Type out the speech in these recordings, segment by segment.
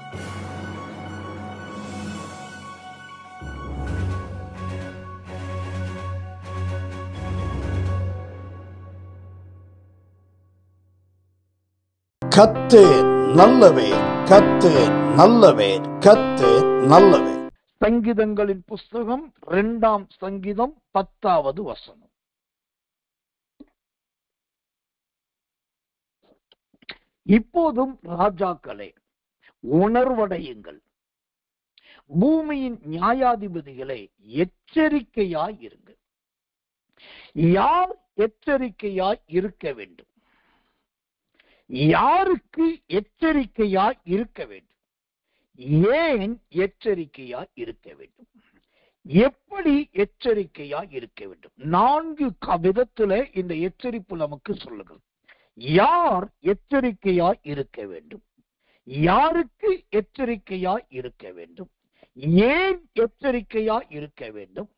கர்த்தர் நல்லவர், கர்த்தர் நல்லவர், கர்த்தர் நல்லவர். சங்கீதங்களின் புஸ்தகம் 2ஆம் சங்கீதம் 10வது வசனம். இப்போதும் ராஜாக்களே உணர்வடையுங்கள், பூமியின் நியாயாதிபதிகளே எச்சரிக்கையாய் இருங்கள். யார் எச்சரிக்கையாய் இருக்க வேண்டும்? யாருக்கு எச்சரிக்கையாய் இருக்க வேண்டும்? ஏன் எச்சரிக்கையாய் இருக்க வேண்டும்? எப்படி எச்சரிக்கையாய் இருக்க வேண்டும்? 4 விதத்துல இந்த எச்சரிப்பு நமக்கு சொல்லுங்கள். யார் எச்சரிக்கையாய் இருக்க வேண்டும்? யாருக்கு எச்சரிக்கையாய் இருக்க வேண்டும்? ஏன் எச்சரிக்கையாய் இருக்க வேண்டும்?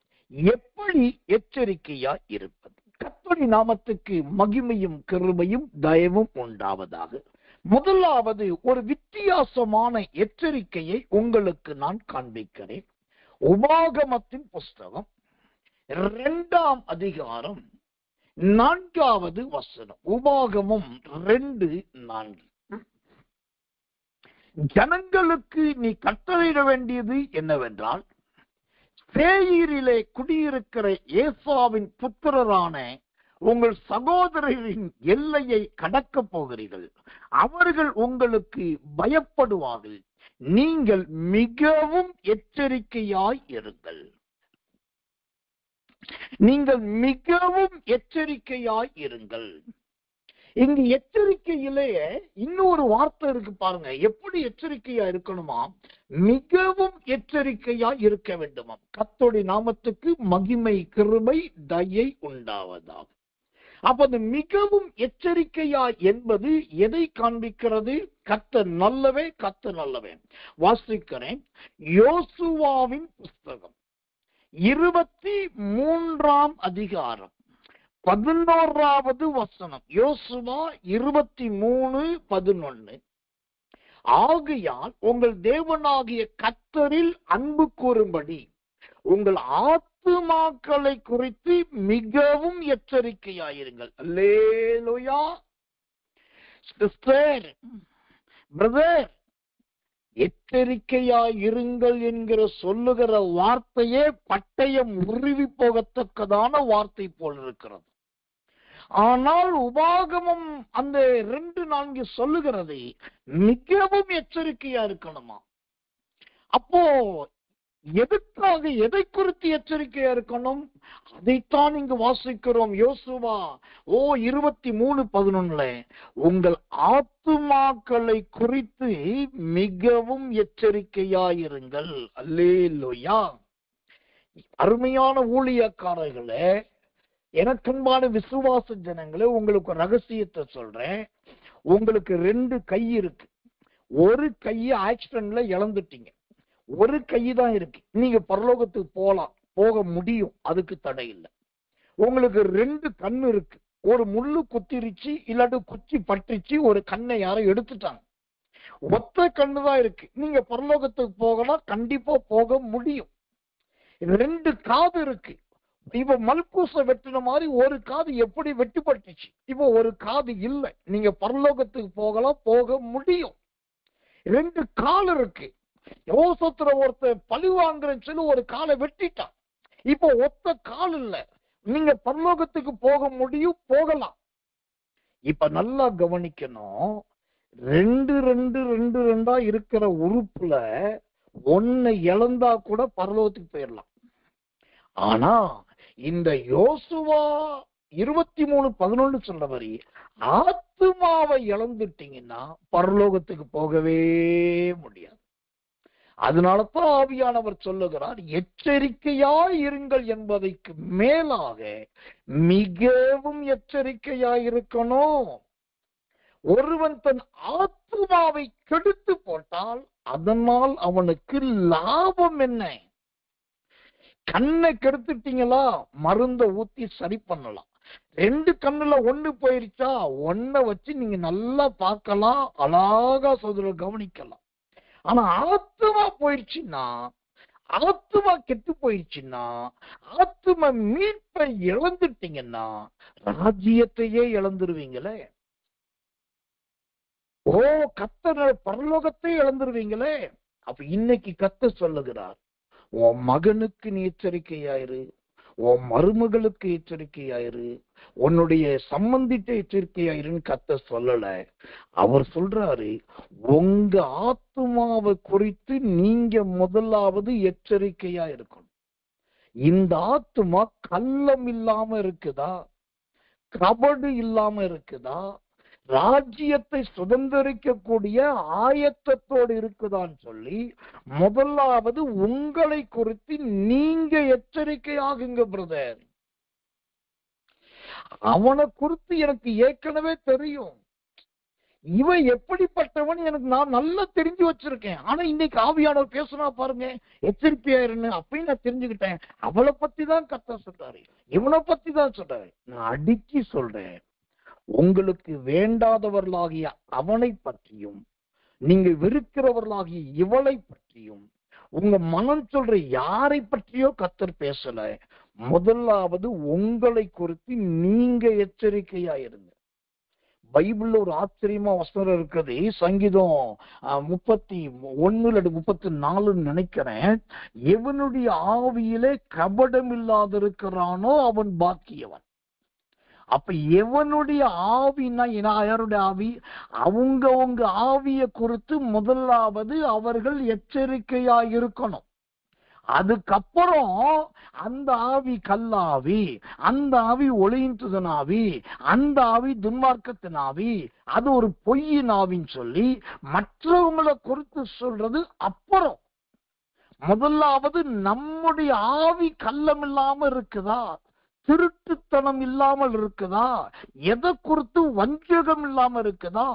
எப்படி எச்சரிக்கையாய் இருப்பது? கர்த்தருடைய நாமத்துக்கு மகிமையும் கிருபையும் தயவும் உண்டாவதாக. முதலாவது ஒரு வித்தியாசமான எச்சரிக்கையை உங்களுக்கு நான் காண்பிக்கிறேன். உபாகமத்தின் புஸ்தகம் 2ஆம் அதிகாரம் 4வது வசனம். உபாகமம் 2:4. ஜனங்களுக்கு நீ கட்டளையிட வேண்டியது என்னவென்றால், சேயீரிலே குடியிருக்கிற ஏசாவின் புத்திரரான உங்கள் சகோதரரின் எல்லையை கடக்க போகிறீர்கள். அவர்கள் உங்களுக்கு பயப்படுவார்கள். நீங்கள் மிகவும் எச்சரிக்கையாய் இருங்கள். நீங்கள் மிகவும் எச்சரிக்கையாய் இருங்கள். இங்கு எச்சரிக்கையிலேயே இன்னொரு வார்த்தை இருக்கு பாருங்க. எப்படி எச்சரிக்கையா இருக்கணுமா? மிகவும் எச்சரிக்கையா இருக்க வேண்டுமா? கர்த்தருடைய நாமத்துக்கு மகிமை கிருபை தயை உண்டாவதாக. அப்ப அது மிகவும் எச்சரிக்கையா என்பது எதை காண்பிக்கிறது? கர்த்தர் நல்லவே, கர்த்தர் நல்லவே. வாசிக்கிறேன். யோசுவாவின் புஸ்தகம் 23ஆம் அதிகாரம் 11வது வசனம். யோசுவா 23:11. ஆகையால் உங்கள் தேவனாகிய கர்த்தரில் அன்பு கூறும்படி உங்கள் ஆத்துமாக்களை குறித்து மிகவும் எச்சரிக்கையாயிருங்கள். அல்லேலூயா. சிஸ்டர், பிரதர், எச்சரிக்கையாயிருங்கள் என்கிற சொல்லுகிற வார்த்தையே பட்டயம் உருவி போகத்தக்கதான வார்த்தை போல் இருக்கிறது. ஆனால் உபாகமம் அந்த 2:4 சொல்லுகிறது மிகவும் எச்சரிக்கையா இருக்கணுமா? அப்போ எதுக்காக, எதை குறித்து எச்சரிக்கையா இருக்கணும்? அதைத்தான் இங்கு வாசிக்கிறோம். யோசுவா 23:11 உங்கள் ஆத்துமாக்களை குறித்து மிகவும் எச்சரிக்கையாயிருங்கள். அல்லேலூயா. அருமையான ஊழியக்காரர்களே, எனக்கன்பான விசுவாச ஜனங்களே, உங்களுக்கு ரகசியத்தை சொல்றேன். உங்களுக்கு 2 கை இருக்கு. ஒரு கையை ஆக்சிடென்ட்ல இழந்துட்டீங்க, ஒரு கை தான் இருக்கு. நீங்க பரலோகத்துக்கு போக முடியும், அதுக்கு தடை இல்லை. உங்களுக்கு 2 கண்ணு இருக்கு. ஒரு முள்ளு குத்திருச்சு, இல்லாட்டி குச்சி பட்டுச்சு, ஒரு கண்ணை யாரும் எடுத்துட்டாங்க. ஒத்த கண்ணு தான் இருக்கு. நீங்க பரலோகத்துக்கு போகலாம், கண்டிப்பா போக முடியும். 2 காது இருக்கு. இப்ப மல்கூச வெட்டின மாதிரி ஒரு காது எப்படி வெட்டுப்பட்டுச்சு, இப்ப ஒரு காது இல்லை. நீங்க பரலோகத்துக்கு போகலாம், போக முடியும். 2 கால் இருக்கு. யோசத்துல ஒருத்தர் பழி வாங்குறேன்னு சொல்லி ஒரு காலை வெட்டிட்டான். இப்போ ஒத்த கால் இல்ல, நீங்க பரலோகத்துக்கு போக முடியும், போகலாம். இப்ப நல்லா கவனிக்கணும். 2 இருக்கிற உறுப்புல 1 இழந்தா கூட பரலோகத்துக்கு போயிடலாம். ஆனா இந்த யோசுவா 23:11 சொல்ற மாதிரி ஆத்துமாவை இழந்துட்டீங்கன்னா பரலோகத்துக்கு போகவே முடியாது. அதனாலதான் ஆவியானவர் சொல்லுகிறார், எச்சரிக்கையாய் இருங்கள் என்பதைக்கு மேலாக மிகவும் எச்சரிக்கையாய் இருக்கணும். ஒருவன் தன் ஆத்துமாவை கெடுத்து போட்டால் அதனால் அவனுக்கு லாபம் என்ன? கண்ணை கெடுத்துட்டீங்களா, மருந்த ஊத்தி சரி பண்ணலாம். 2 கண்ணுல 1 போயிருச்சா, 1 வச்சு நீங்க நல்லா பார்க்கலாம், அழகா சொல்ற கவனிக்கலாம். ஆனா ஆத்மா போயிடுச்சுன்னா, ஆத்மா கெட்டு போயிடுச்சுன்னா, ஆத்மா மீட்பை இழந்துட்டீங்கன்னா ராஜ்யத்தையே இழந்துருவீங்களே. ஓ, கர்த்தர் பரலோகத்தை இழந்துருவீங்களே. அப்ப இன்னைக்கு கர்த்தர் சொல்லுகிறார், உன் மகனுக்கு நீ எச்சரிக்கையாயிரு, உன் மருமகளுக்கு எச்சரிக்கையாயிரு, உன்னுடைய சம்பந்திட்ட எச்சரிக்கையாயிருன்னு கர்த்தர் சொல்லல. அவர் சொல்றாரு, உங்க ஆத்துமாவை குறித்து நீங்க முதலாவது எச்சரிக்கையா இருக்கணும். இந்த ஆத்துமா கள்ளம் இல்லாம இருக்குதா, கபடு இல்லாம இருக்குதா, ராஜ்யத்தை சுதந்திரிக்கக்கூடிய ஆயத்தத்தோடு இருக்குதான்னு சொல்லி முதலாவது உங்களை குறித்து நீங்க எச்சரிக்கையாகுங்க பிரதர். அவனை குறித்து எனக்கு ஏற்கனவே தெரியும், இவன் எப்படிப்பட்டவன் எனக்கு நான் நல்லா தெரிஞ்சு வச்சிருக்கேன். ஆனா இன்னைக்கு ஆவியானவர் பேசுனா பாருங்க, எச்சரிக்கையாயிருன்னு. அப்பயும் நான் தெரிஞ்சுக்கிட்டேன், அவளை பத்தி தான் கர்த்தர் சொல்றாரு, இவனை பத்தி தான் சொல்றாரு. நான் அடிச்சு சொல்றேன், உங்களுக்கு வேண்டாதவர்களாகிய அவனை பற்றியும் நீங்க வெறுக்கிறவர்களாகிய இவளை பற்றியும் உங்க மனம் சொல்ற யாரை பற்றியோ கர்த்தர் பேசல. முதலாவது உங்களை குறித்து நீங்க எச்சரிக்கையா இருங்க. பைபிள்ல ஒரு ஆச்சரியமா வசனம் இருக்குது, சங்கீதம் 31 34 நினைக்கிறேன். எவனுடைய ஆவியிலே கபடம் இல்லாத இருக்கிறானோ அவன் பாக்கியவன். அப்ப எவனுடைய ஆவினா யாருடைய ஆவி? அவங்க ஆவியை குறித்து முதலாவது அவர்கள் எச்சரிக்கையா இருக்கணும். அதுக்கப்புறம் அந்த ஆவி கல்லாவி, அந்த ஆவி ஒளியின் துதனாவி, அந்த ஆவி துன்மார்க்கத்தின் ஆவி, அது ஒரு பொய்யின் ஆவின்னு சொல்லி மற்றவங்களை குறித்து சொல்றது அப்புறம். முதலாவது நம்முடைய ஆவி கள்ளம் இல்லாம இருக்குதா, திருட்டுத்தனம் இல்லாமல் இருக்குதா, எதை குறித்து வஞ்சகம் இல்லாம இருக்குதா,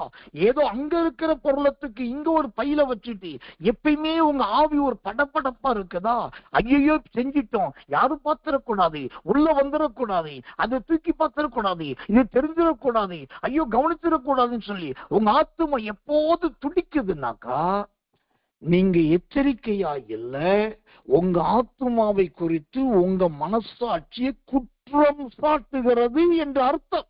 ஏதோ அங்க இருக்கிற பொருளத்துக்கு இங்க ஒரு பையில வச்சுட்டு எப்பயுமே உங்க ஆவி ஒரு படப்படப்பா இருக்குதா, ஐயோ செஞ்சிட்டோம், யாரும் பார்த்திடக்கூடாது, உள்ள வந்துடக்கூடாது, அதை தூக்கி பார்த்திடக்கூடாது, இது தெரிஞ்சிடக்கூடாது, ஐயோ கவனிச்சிடக்கூடாதுன்னு சொல்லி உங்க ஆத்துமா எப்போது துடிக்குதுன்னாக்கா நீங்க எச்சரிக்கையா இல்ல. உங்க ஆத்துமாவை குறித்து உங்க மனசாட்சியை குற்றம் சாட்டுகிறது என்று அர்த்தம்.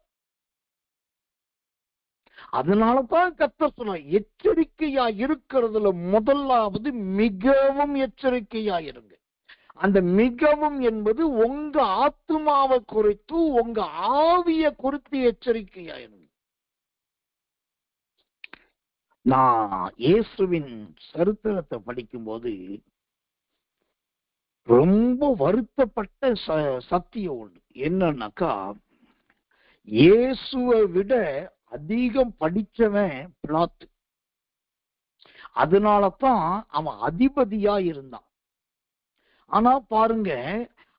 அதனாலதான் கர்த்தர் சொன்னார், எச்சரிக்கையா இருக்கிறதுல முதலாவது மிகவும் எச்சரிக்கையா இருங்க. அந்த மிகவும் என்பது உங்க ஆத்துமாவை குறித்து உங்க ஆவியை குறித்து எச்சரிக்கையா இருங்க. நான் இயேசுவின் சரித்திரத்தை படிக்கும்போது ரொம்ப வருத்தப்பட்ட சத்தியம் ஒண்ணு என்னன்னாக்கா, இயேசுவை விட அதிகம் படிச்சவன் பிலாத்து. அதனாலதான் அவன் அதிபதியா இருந்தான். ஆனா பாருங்க,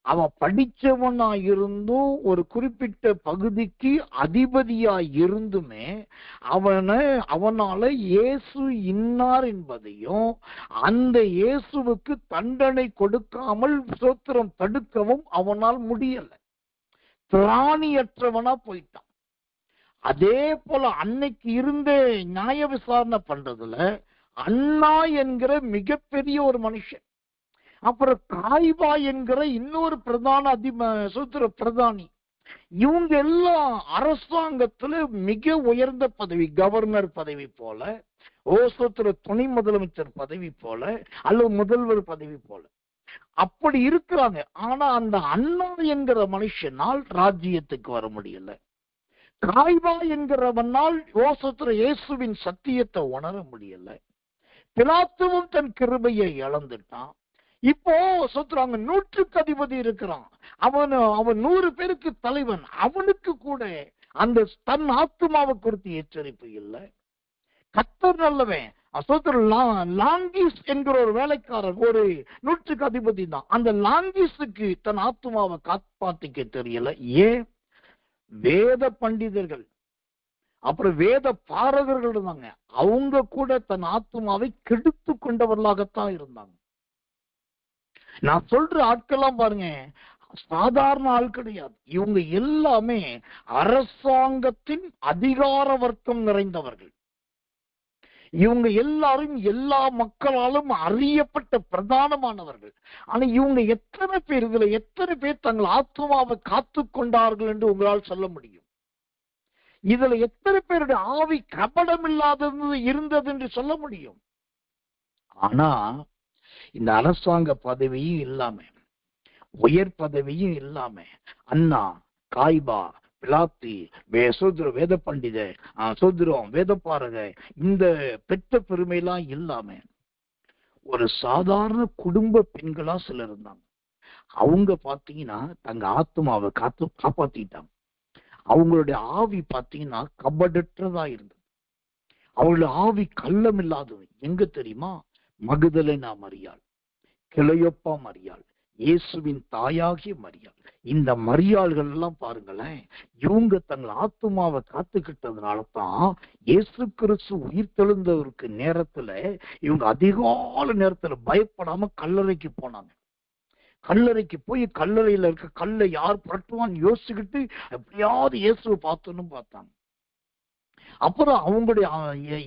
அவன் படிச்சவனா இருந்தும் ஒரு குறிப்பிட்ட பகுதிக்கு அதிபதியா இருந்துமே அவனால இயேசு இன்னார் என்பதையும் அந்த இயேசுவுக்கு தண்டனை கொடுக்காமல் சோத்திரம் தடுக்கவும் அவனால் முடியல. திராணியற்றவனா போயிட்டான். அதே போல அன்னைக்கு இருந்த நியாய விசாரணை பண்றதுல அண்ணா என்கிற மிகப்பெரிய ஒரு மனுஷன், அப்புறம் காய்பா என்கிற இன்னொரு பிரதான சூத்திர பிரதானி, இவங்க எல்லாம் அரசாங்கத்துல மிக உயர்ந்த பதவி, கவர்னர் பதவி போல, சூத்திர துணை முதலமைச்சர் பதவி போல, அல்லது முதல்வர் பதவி போல அப்படி இருக்கிறாங்க. ஆனா அந்த அண்ணா என்கிற மனுஷனால் ராஜ்யத்துக்கு வர முடியல. காய்பா என்கிறவனால் சூத்திர இயேசுவின் சத்தியத்தை உணர முடியல. பிலாத்துவும் தன் கிருபையை இழந்துட்டான். இப்போ சொல்றாங்க, 100க்கு அதிபதி இருக்கிறான், அவன் 100 பேருக்கு தலைவன், அவனுக்கு கூட அந்த தன் ஆத்துமாவை குறித்து எச்சரிப்பு இல்லை. கர்த்தர் நல்லவன். லாங்கிஸ் என்கிற ஒரு வேலைக்காரர் ஒரு 100க்கு அதிபதி தான். அந்த லாங்கிஸுக்கு தன் ஆத்துமாவை காப்பாத்திக்க தெரியல. ஏன்? வேத பண்டிதர்கள் அப்புறம் வேத பாரகர்கள் இருந்தாங்க, அவங்க கூட தன் ஆத்துமாவை கெடுத்து கொண்டவர்களாகத்தான் இருந்தாங்க. நான் சொல்ற ஆட்கள்லாம் பாருங்க, சாதாரண ஆள் கிடையாது. இவங்க எல்லாமே அரசாங்கத்தின் அதிகார வர்க்கம் நிறைந்தவர்கள். இவங்க எல்லாரும் எல்லா மக்களாலும் அறியப்பட்ட பிரதானமானவர்கள். ஆனா இவங்க எத்தனை பேர், இதுல எத்தனை பேர் தங்கள் ஆத்மாவை காத்து கொண்டார்கள் என்று உங்களால் சொல்ல முடியும்? இதுல எத்தனை பேருடைய ஆவி கபடம் இல்லாதது இருந்தது என்று சொல்ல முடியும்? ஆனா இந்த அரசாங்க பதவியும் இல்லாம, உயர் பதவியும் இல்லாம, அண்ணா, காய்பா, பிலாத்தி, சோதர வேத பண்டித, சோதரம் வேத பாரக, இந்த பெற்ற பெருமையெல்லாம் இல்லாம ஒரு சாதாரண குடும்ப பெண்களா சிலர் இருந்தாங்க. அவங்க பாத்தீங்கன்னா தங்க ஆத்மாவை காப்பாத்திட்டாங்க. அவங்களுடைய ஆவி பாத்தீங்கன்னா கபடற்றதா இருந்தது. அவங்களுடைய ஆவி கள்ளம் இல்லாதது. எங்க தெரியுமா? மகதலேனா மரியாள், கிளையொப்பா மரியாள், இயேசுவின் தாயாகிய மரியாள். இந்த மரியாள்கள் எல்லாம் பாருங்களேன், இவங்க தங்கள் ஆத்மாவை காத்துக்கிட்டதுனாலதான் இயேசு கிறிஸ்து உயிர் தெழுந்தவருக்கு நேரத்துல இவங்க அதிகால நேரத்துல பயப்படாம கல்லறைக்கு போனாங்க. கல்லறைக்கு போய் கல்லறையில இருக்க கல்லை யார் புரட்டுவான்னு யோசிச்சுக்கிட்டு எப்படியாவது இயேசுவை பார்த்தோன்னு பார்த்தாங்க. அப்புறம் அவங்களுடைய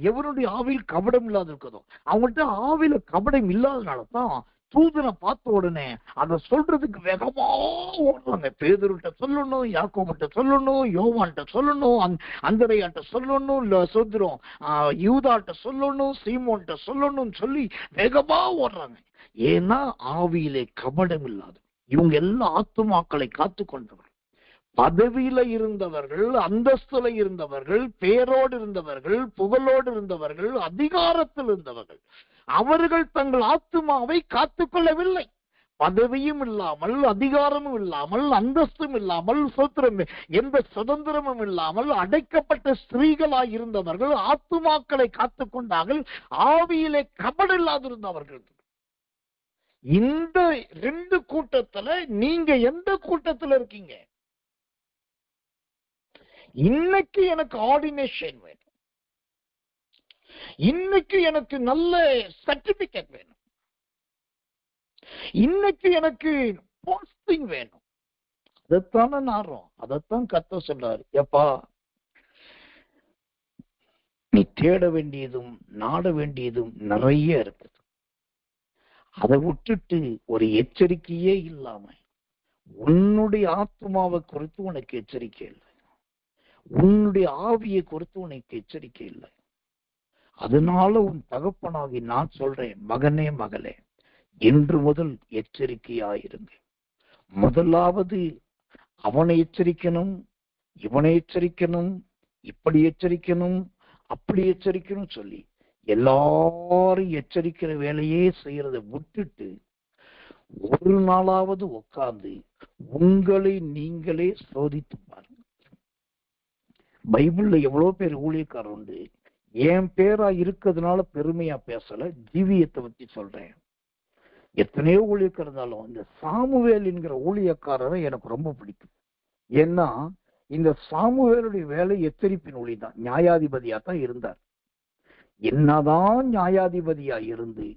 எவருடைய ஆவியில் கபடம் இல்லாத இருக்கதோ, அவங்கள்ட்ட ஆவியில கபடம் இல்லாதனாலதான் தூதனை பார்த்த உடனே அதை சொல்றதுக்கு வேகமா ஓடுறாங்க. பேதுருட்ட சொல்லணும், யாக்கோபிட்ட சொல்லணும், யோவான்ட்ட சொல்லணும், அந்தரையாட்ட சொல்லணும், சோதரம் யூதாட்ட சொல்லணும், சீமோன்ட்ட சொல்லணும்னு சொல்லி வேகமா ஓடுறாங்க. ஏன்னா ஆவியிலே கபடம் இல்லாத இவங்க எல்லா ஆத்துமாக்களை காத்து கொண்டவர்கள், பதவியில இருந்தவர்கள், அந்தஸ்துல இருந்தவர்கள், பேரோடு இருந்தவர்கள், புகழோடு இருந்தவர்கள், அதிகாரத்தில் இருந்தவர்கள். அவர்கள் தங்கள் ஆத்துமாவை காத்துக்கொள்ளவில்லை. பதவியும் இல்லாமல், அதிகாரமும் இல்லாமல், அந்தஸ்தும் இல்லாமல், எந்த சுதந்திரமும் இல்லாமல் அடைக்கப்பட்ட ஸ்திரீகளாய் இருந்தவர்கள் ஆத்துமாக்களை காத்துக்கொண்டார்கள். ஆவியிலே கபடு இல்லாதிருந்தவர்கள். இந்த ரெண்டு கூட்டத்துல நீங்க எந்த கூட்டத்துல இருக்கீங்க? இன்னைக்கு எனக்கு ஆர்டினேஷன் வேணும், இன்னைக்கு எனக்கு நல்ல சர்டிபிகேட் வேணும், இன்னைக்கு எனக்கு போஸ்டிங் வேணும், அதைத்தானே நாடுறோம். அதைத்தான் கர்த்தர் சொல்றாரு. எப்பா, நீ தேட வேண்டியதும் நாட வேண்டியதும் நிறைய இருக்குது. அதை விட்டுட்டு ஒரு எச்சரிக்கையே இல்லாம உன்னுடைய ஆத்மாவை குறித்து உனக்கு எச்சரிக்கை இல்லை, உன்னுடைய ஆவியை குறித்து உனக்கு எச்சரிக்கை இல்லை. அதனால உன் தகப்பனாகி நான் சொல்றேன், மகனே மகளே, இன்று முதல் எச்சரிக்கையாயிருங்க. முதலாவது அவனை எச்சரிக்கணும், இவனை எச்சரிக்கணும், இப்படி எச்சரிக்கணும், அப்படி எச்சரிக்கணும் சொல்லி எல்லாரும் எச்சரிக்கிற வேலையே செய்யறதை விட்டுட்டு ஒரு நாளாவது உட்கார்ந்து உங்களை நீங்களே சோதித்து பாருங்க. பைபிள்ல எவ்வளவு பேர் ஊழியக்காரர் உண்டு. என் பேரா இருக்கிறதுனால பெருமையா பேசல, ஜீவியத்தை பத்தி சொல்றேன். எத்தனையோ ஊழியக்காரர் இருந்தாலும் இந்த சாமுவேல் என்கிற ஊழியக்காரரை எனக்கு ரொம்ப பிடிக்கும். ஏன்னா இந்த சாமுவேலுடைய வேலை எச்சரிப்பின் ஒளி தான். நியாயாதிபதியா தான் இருந்தார். என்னதான் நியாயாதிபதியா இருந்து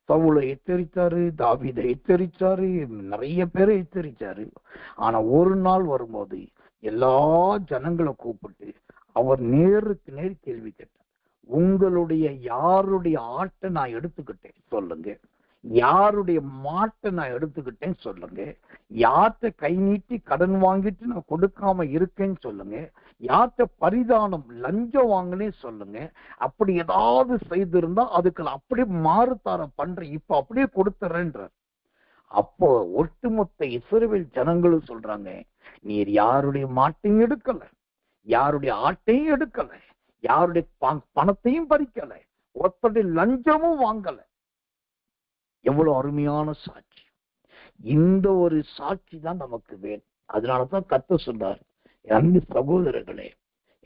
சவுலை எச்சரித்தாரு, தாவீதை எச்சரிச்சாரு, நிறைய பேரை எச்சரிச்சாரு. ஆனா ஒரு நாள் வரும்போது எல்லா ஜனங்களை கூப்பிட்டு அவர் நேருக்கு நேர் கேள்வி கேட்டார். உங்களுடைய யாருடைய ஆட்டை நான் எடுத்துக்கிட்டேன் சொல்லுங்க, யாருடைய மாட்டை நான் எடுத்துக்கிட்டேன்னு சொல்லுங்க, யார்கிட்ட கை நீட்டி கடன் வாங்கிட்டு நான் கொடுக்காம இருக்கேன்னு சொல்லுங்க, யார்கிட்ட பரிதானம் லஞ்சம் வாங்கினேன்னு சொல்லுங்க. அப்படி ஏதாவது செய்திருந்தா அதுக்கு அப்படியே மாறுதாரம் பண்றேன், இப்ப அப்படியே கொடுத்துறேன்ற. அப்போ ஒட்டுமொத்த இஸ்ரவேல் ஜனங்களும் சொல்றாங்க, நீர் யாருடைய மாட்டையும் எடுக்கல, யாருடைய ஆட்டையும் எடுக்கல, யாருடைய பணத்தையும் பறிக்கல, ஒருத்தருடைய லஞ்சமும் வாங்கல. எவ்வளவு அருமையான சாட்சி! இந்த ஒரு சாட்சி தான் நமக்கு வேணும். அதனாலதான் கர்த்தர் சொன்னார், அன்பு சகோதரர்களே,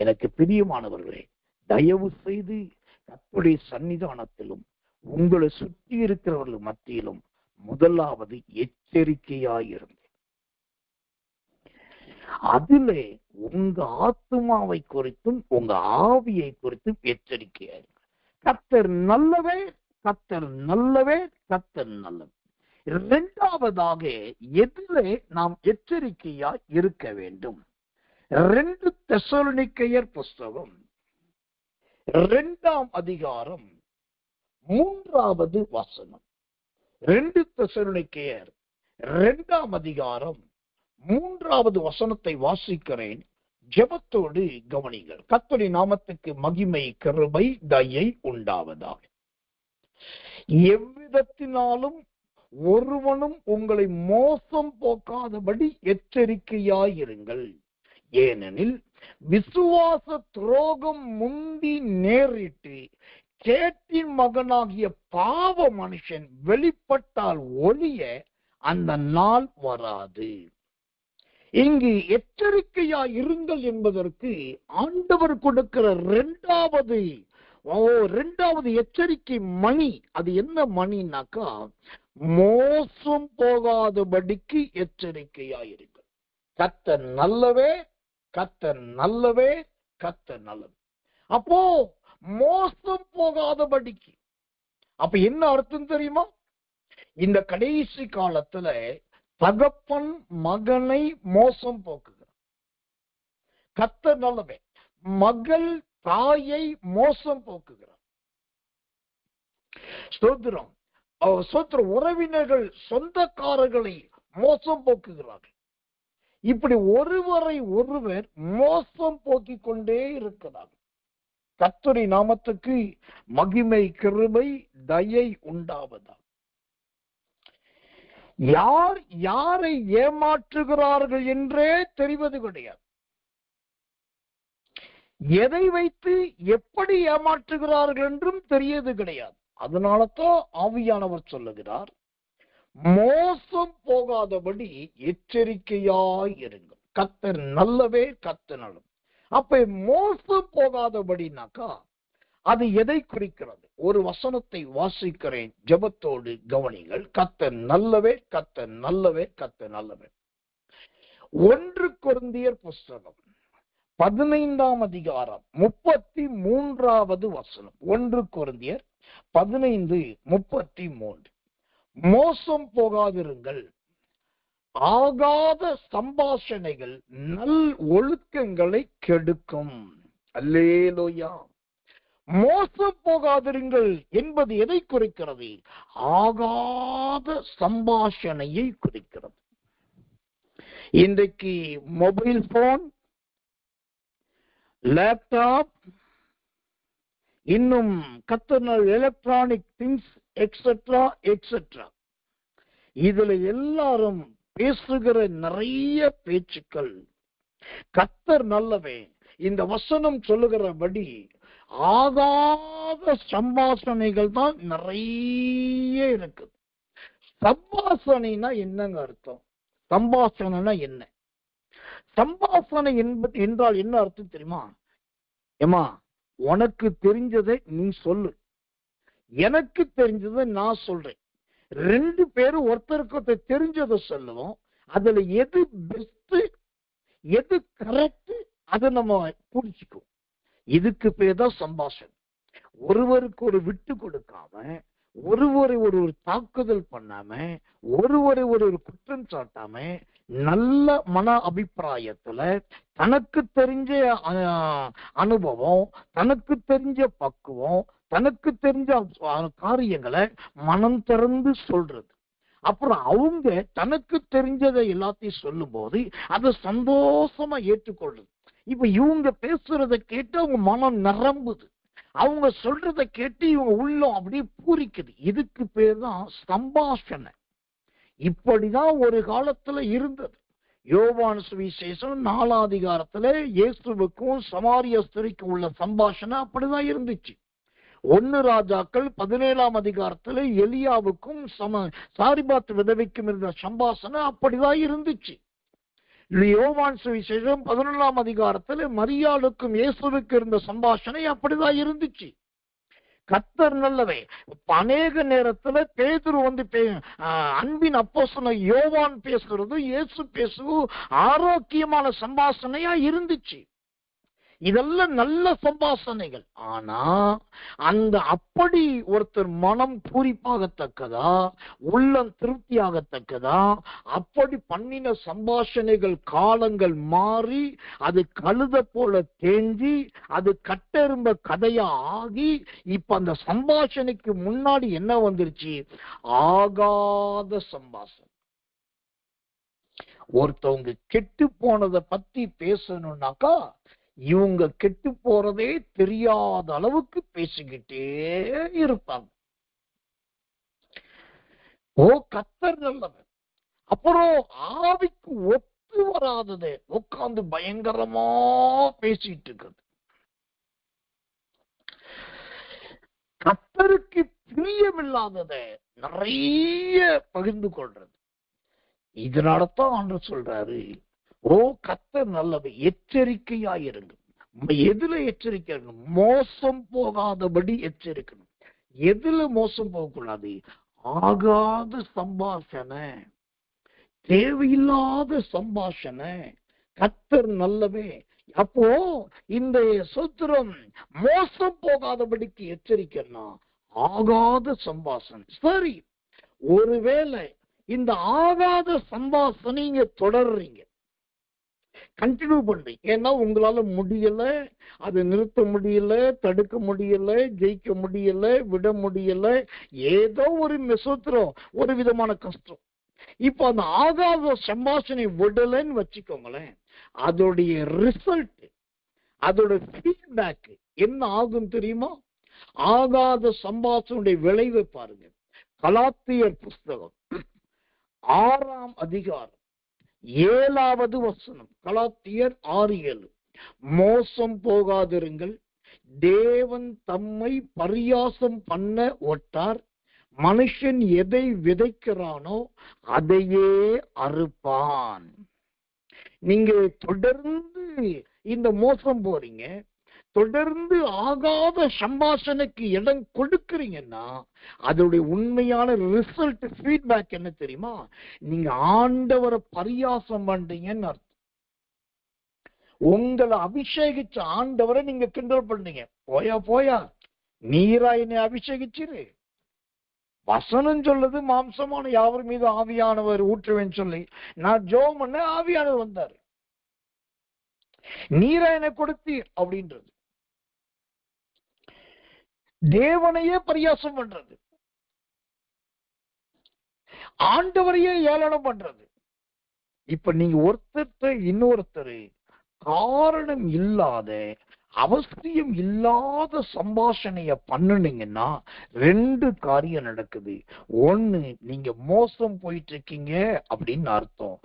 எனக்கு பிரியமானவர்களே, தயவு செய்து கர்த்தருடைய சன்னிதானத்திலும் உங்களை சுற்றி இருக்கிறவர்கள் மத்தியிலும் முதலாவது எச்சரிக்கையாயிருங்க. அதிலே உங்க ஆத்மாவை குறித்தும் உங்க ஆவியை குறித்தும் எச்சரிக்கையாயிருங்க. கர்த்தர் நல்லவே, கர்த்தர் நல்லவே, கர்த்தர் நல்லவே. இரண்டாவதாக எதிலே நாம் எச்சரிக்கையா இருக்க வேண்டும்? 2 தெசலோனிக்கேயர் புஸ்தகம் 2ஆம் அதிகாரம் 3வது வசனம். 2 தெசலோனிக்கேயர் 2ஆம் அதிகாரம் 3வது வசனத்தை வாசிக்கிறேன். ஜெபத்தோடு கவனிங்கள். கர்த்தரின் நாமத்துக்கு மகிமை, கிருபை, தயை உண்டாவதாக. எவ்விதத்தினாலும் ஒருவனும் உங்களை மோசம் போக்காதபடி எச்சரிக்கையாயிருங்கள். ஏனெனில் விசுவாச துரோகம் முந்தி நேரிட்டு கேட்டின் மகனாகிய பாவ மனுஷன் வெளிப்பட்டால் ஒழிய அந்த நாள் வராது. இங்கு எச்சரிக்கையா இருங்கள் என்பதற்கு ஆண்டவர் கொடுக்கிற இரண்டாவது எச்சரிக்கை மணி. அது என்ன மணினாக்கா, மோசம் போகாதபடிக்கு எச்சரிக்கையா இருங்கள். கர்த்தர் நல்லவே, கர்த்தர் நல்லவே, கர்த்தர் நல்லவே. அப்போ மோசம் போகாதபடிக்கு அப்ப என்ன அர்த்தம் தெரியுமா? இந்த கடைசி காலத்துல தகப்பன் மகனை மோசம் போக்குகிறார். கர்த்தர் நல்லவே. மகள் தாயை மோசம் போக்குகிறார். ஸ்தோத்திரம். உறவினர்கள் சொந்தக்காரர்களை மோசம் போக்குகிறார்கள். இப்படி ஒருவரை ஒருவர் மோசம் போக்கிக் கொண்டே இருக்கிறார்கள். கர்த்தரின் நாமத்துக்கு மகிமை, கிருபை, தயை உண்டாவதா. யார் யாரை ஏமாற்றுகிறார்கள் என்றே தெரிவது கிடையாது. எதை வைத்து எப்படி ஏமாற்றுகிறார்கள் என்றும் தெரியது கிடையாது. அதனாலதான் ஆவியானவர் சொல்லுகிறார், மோசம் போகாதபடி எச்சரிக்கையாய் இருங்கள். கர்த்தர் நல்லவே, கர்த்தர் நல்லவே. அப்ப மோசம் போகாதபடினாக்கா அது எதை குறிக்கிறது? ஒரு வசனத்தை வாசிக்கிறேன். ஜெபத்தோடு கவனிங்கள். கர்த்தர் நல்லவே, கர்த்தர் நல்லவே, கர்த்தர் நல்லவே. 1 கொரிந்தியர் புஸ்தகம் 15ஆம் அதிகாரம் 33வது வசனம். 1 கொரிந்தியர் 15:33. மோசம் போகாதிருங்கள். ஆகாத சம்பாஷணைகள் நல் ஒழுக்கங்களை கெடுக்கும். அல்லேலூயா. மோசம் போகாதிருங்கள் என்பது எதை குறிக்கிறது? ஆகாத சம்பாஷணையை குறிக்கிறது. இன்றைக்கு மொபைல் போன், லேப்டாப், இன்னும் கத்தர்னல் எலக்ட்ரானிக் திங்ஸ் எக்ஸெட்ரா எக்ஸெட்ரா, இதுல எல்லாரும் பேசுகிற நிறைய பேச்சுக்கள். கர்த்தர் நல்லவே. இந்த வசனம் சொல்லுகிறபடி ஆகாத சம்பாஷணைகள் தான் நிறைய இருக்குது. சம்பாஷணைனா என்னங்க அர்த்தம்? சம்பாஷணைனா என்ன? சம்பாஷணை என்றால் என்ன அர்த்தம் தெரியுமா? ஏமா, உனக்கு தெரிஞ்சதை நீ சொல்லு, எனக்கு தெரிஞ்சதை நான் சொல்றேன். 2 பேரும் ஒருத்தருக்கு தெரிஞ்சதை சொல்லுவோம். அதுல எது பெஸ்ட், எது கரெக்ட், அதை நம்ம புடிச்சுக்குவோம். இதுக்கு பேர் தான் சம்பாஷணை. ஒருவருக்கு ஒரு விட்டு கொடுக்காம, ஒருவரை ஒரு தாக்குதல் பண்ணாம, ஒருவரை ஒரு குற்றம் சாட்டாம, நல்ல மன அபிப்பிராயத்துல தனக்கு தெரிஞ்ச அனுபவம், தனக்கு தெரிஞ்ச பக்குவம், தனக்கு தெரிஞ்ச காரியங்களை மனம் திறந்து சொல்றது. அப்புறம் அவங்க தனக்கு தெரிஞ்சதை எல்லாத்தையும் சொல்லும் போது அதை சந்தோஷமா ஏற்றுக்கொள்றது. இப்ப இவங்க பேசுறதை கேட்டு அவங்க மனம் நிரம்புது. அவங்க சொல்றதை கேட்டு இவங்க உள்ளம் அப்படியே பூரிக்குது. இதுக்கு பேர் தான் சம்பாஷணை. இப்படிதான் ஒரு காலத்துல இருந்தது. யோவான் சுவிசேஷம் 4ஆம் அதிகாரத்துல இயேசுவுக்கும் சமாரிய ஸ்திரீக்கும் உள்ள சம்பாஷணை அப்படிதான் இருந்துச்சு. 1 ராஜாக்கள் 17ஆம் அதிகாரத்துல எலியாவுக்கும் சாரிபாத் விதவைக்கும் இருந்த சம்பாஷணை அப்படிதான் இருந்துச்சு. யோவான் சுவிசேஷம் 11ஆம் அதிகாரத்துல மரியாளுக்கும் இயேசுவுக்கு இருந்த சம்பாஷணை அப்படிதான் இருந்துச்சு. கர்த்தர் நல்லவே. அநேக நேரத்துல பேதுரு அன்பின் அப்போஸ்தலன் யோவான் பேசுறது, இயேசு பேசுவது ஆரோக்கியமான சம்பாஷணையா இருந்துச்சு. இதெல்லாம் நல்ல சம்பாஷணைகள். ஆனா அந்த அப்படி ஒருத்தர் மனம் பூரிப்பாகத்தக்கதா, உள்ளம் திருப்தியாகத்தக்கதா, அப்படி பண்ணின சம்பாஷணைகள் காலங்கள் மாறி அது கழுத போல தேஞ்சி அது கட்டெரும்ப கதையா ஆகி இப்ப அந்த சம்பாஷணைக்கு முன்னாடி என்ன வந்துருச்சு? ஆகாத சம்பாஷணை. ஒருத்தவங்க கெட்டு போனதை பத்தி பேசணும்னாக்கா இவங்க கெட்டு போறதே தெரியாத அளவுக்கு பேசிக்கிட்டே இருப்பாங்க. ஓ கர்த்தர் நல்லவர். அப்புறம் ஆவிக்கு ஒத்து வராதது உட்கார்ந்து பயங்கரமா பேசிட்டு இருக்குது. கர்த்தருக்கு பிரியமில்லாதத நிறைய பகிர்ந்து கொள்றது. இதனாலதான் ஆண்டவர் சொல்றாரு, ஓ கர்த்தர் நல்லவர், எச்சரிக்கையாயிருங்க. எதுல எச்சரிக்கை? மோசம் போகாதபடி எச்சரிக்கணும். எதுல மோசம் போகக்கூடாது? ஆகாத சம்பாஷணை, தேவையில்லாத சம்பாஷணை. கர்த்தர் நல்லவே. அப்போ இந்த சூத்திரம் மோசம் போகாதபடிக்கு எச்சரிக்கைன்னா ஆகாத சம்பாஷணை. சரி, ஒருவேளை இந்த ஆகாத சம்பாஷணை நீங்க தொடர்றீங்க, கண்டினியூ பண்றீங்க, ஏன்னா உங்களால முடியல, அதை நிறுத்த முடியல, தடுக்க முடியல, ஜெயிக்க முடியல, விட முடியல, ஏதோ ஒரு மெசோத்திரம், ஒரு விதமான கஷ்டம். இப்ப அந்த ஆகாத சம்பாஷணை விடலன்னு வச்சுக்கோங்களேன், அதோடைய ரிசல்ட், அதோட ஃபீட்பேக் என்ன ஆகும் தெரியுமா? ஆகாத சம்பாஷணையுடைய விளைவை பாருங்க. கலாத்தியர் புஸ்தகம் 6ஆம் அதிகாரம் 7வது வசனம். கலாத்தியர் 6:7. மோசம் போகாதிருங்கள், தேவன் தம்மை பரியாசம் பண்ண ஒட்டார். மனுஷன் எதை விதைக்கிறானோ அதையே அறுப்பான். நீங்க தொடர்ந்து இந்த மோசம் போறீங்க, தொடர்ந்து ஆகாத சம்பாஷணைக்கு இடம் கொடுக்கறீங்கன்னா அதோடைய உண்மையான ரிசல்ட், ஃபீட்பேக் என்ன தெரியுமா? நீங்க ஆண்டவரை பரியாசம் பண்றீங்கன்னு அர்த்தம். உங்களை அபிஷேகிச்ச ஆண்டவரை நீங்க கிண்டல் பண்றீங்க. போயா போயா, நீரா என்னை அபிஷேகிச்சிரு. வசனம் சொல்லுது, மாம்சமான யாவர் மீது ஆவியானவர் ஊற்றுவேன்னு சொல்லி நான் ஜெபம் பண்ண ஆவியானவர் வந்தாரு. நீரா என்னை கொடுத்தீர் அப்படின்றது தேவனையே பரியாசம் பண்றது, ஆண்டவரையே ஏளனம் பண்றது. இப்ப நீங்க ஒருத்தர் இன்னொருத்தர் காரணம் இல்லாத, அவசியம் இல்லாத சம்பாஷணைய பண்ணுனீங்கன்னா 2 காரியம் நடக்குது. ஒண்ணு, நீங்க மோசம் போயிட்டு இருக்கீங்க அப்படின்னு அர்த்தம்.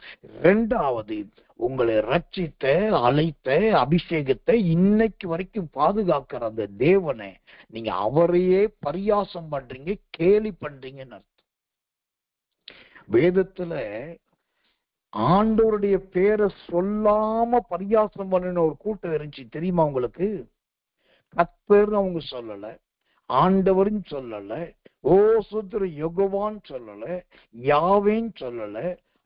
2வது, உங்களை ரட்சித்த, அழைத்த, அபிஷேகத்தை இன்னைக்கு வரைக்கும் பாதுகாக்கிற அந்த தேவனை நீங்க அவரையே பரியாசம் பண்றீங்க, கேலி பண்றீங்கன்னு அர்த்தம். வேதத்துல ஆண்டவருடைய பேரை சொல்லாம பரியாசம் பண்ணின ஒரு கூட்டம் இருந்துச்சு, தெரியுமா உங்களுக்கு? கர்த்தர் அவங்க சொல்லல, ஆண்டவர்னு சொல்லல, ஓ சுத்திர யெகோவான்னு சொல்லல, யாவேன்னு சொல்லல.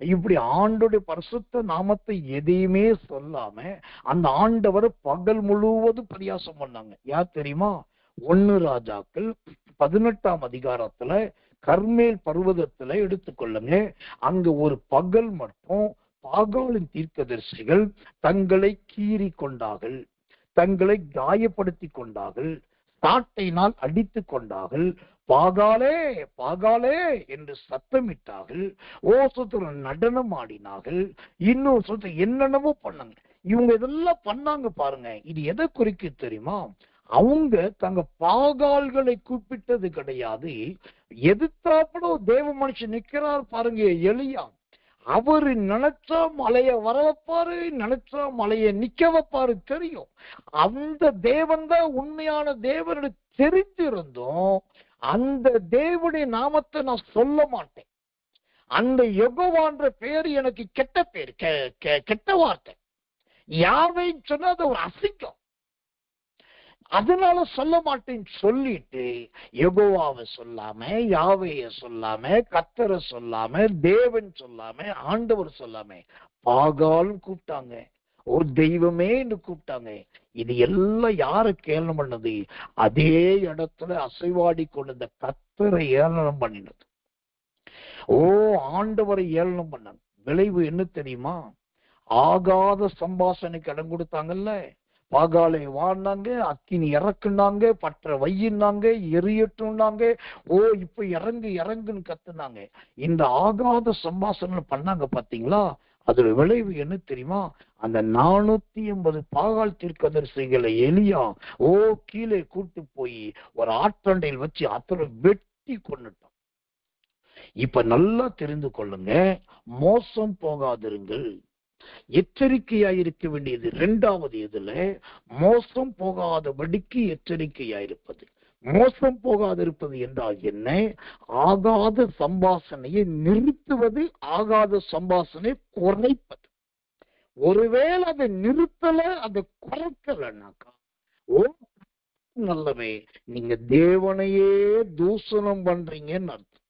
இப்படி ஆண்டோடைய பரிசுத்த நாமத்தை எதையுமே சொல்லாம அந்த ஆண்டவரை பகல் முழுவதும் பரியாசம் பண்ணாங்க. யார் தெரியுமா? 1 ராஜாக்கள் 18ஆம் அதிகாரத்துல கர்மேல் பர்வதத்துல எடுத்துக்கொள்ளுங்க. அங்க ஒரு பகல் மட்டும் பாகாலின் தீர்க்கதரிசிகள் தங்களை கீறி கொண்டார்கள், தங்களை காயப்படுத்தி கொண்டார்கள், சாட்டையினால் அடித்து கொண்டார்கள், பாகாலே பாகாலே என்று சத்தமிட்டார்கள், ஓ சுத்திர நடனம் ஆடினார்கள், இன்னொரு சுத்திர என்னென்னமோ பண்ணாங்க. இவங்க இதெல்லாம் பண்ணாங்க பாருங்க. இது எதை குறிக்கு தெரியுமா? அவங்க தங்க பாகால்களை கூப்பிட்டது கிடையாது. எதிர்த்தாப்பட தேவ மனுஷன் நிக்கிறார் பாருங்க, எலியா. அவரு நினைச்சா மலைய வர வைப்பாரு, நினைச்சா மலைய நிக்க வைப்பாரு. தெரியும் அந்த தேவன் தான் உண்மையான தேவன் தெரிஞ்சிருந்தோம் அந்த தேவனுடைய நாமத்தை நான் சொல்ல மாட்டேன். அந்த யெகோவான்ற பேரு எனக்கு கெட்ட பேரு, கெட்ட வார்த்தை. யாவைன்னு சொன்னா அது ஒரு அசிங்கம், அதனால சொல்ல மாட்டேன்னு சொல்லிட்டு யெகோவாவை சொல்லாம, யாவைய சொல்லாம, கர்த்தரை சொல்லாம, தேவன் சொல்லாம, ஆண்டவர் சொல்லாம பாகாலும் கூப்பிட்டாங்க. ஒரு தெய்வமே என்று கூப்பிட்டாங்க. இது எல்லாம் யாரு கேளனம் பண்ணது? அதே இடத்துல அசைவாடி கொண்ட கர்த்தரை ஏளனம் பண்ணினது. ஆண்டவரை ஏளனம் பண்ணாங்க. விளைவு என்ன தெரியுமா? ஆகாத சம்பாஷணைக்கு இடம் கொடுத்தாங்கல்ல. பாகாலை வாழ்ந்தாங்க, அக்கினி இறக்குனாங்க, பற்ற வையினாங்க, எரியட்டும்னாங்க. இப்ப இறங்கு இறங்குன்னு கத்துனாங்க. இந்த ஆகாத சம்பாஷணை பண்ணாங்க பாத்தீங்களா? அதோட விளைவு என்ன தெரியுமா? அந்த 480 பாகால் தீர்க்கதரிசிகளை எலியா கீழே கூட்டு போய் ஒரு ஆற்றண்டையில் வச்சு அத்தனை வெட்டி கொண்டுட்டான். இப்ப நல்லா தெரிந்து கொள்ளுங்க, மோசம் போகாதிருங்கள், எச்சரிக்கையாயிருக்க வேண்டியது. 2வது இதுல மோசம் போகாதபடிக்கு எச்சரிக்கையாயிருப்பது. மோசம் போகாதிருப்பது என்றால் என்ன? ஆகாத சம்பாஷணையை நிறுத்துவது, ஆகாத சம்பாஷணை குறைப்பது. ஒருவேளை அதை நிறுத்தல, அதை குறைக்கலனாக்கா நல்லவே நீங்க தேவனையே தூஷணம் பண்றீங்கன்னு அர்த்தம்.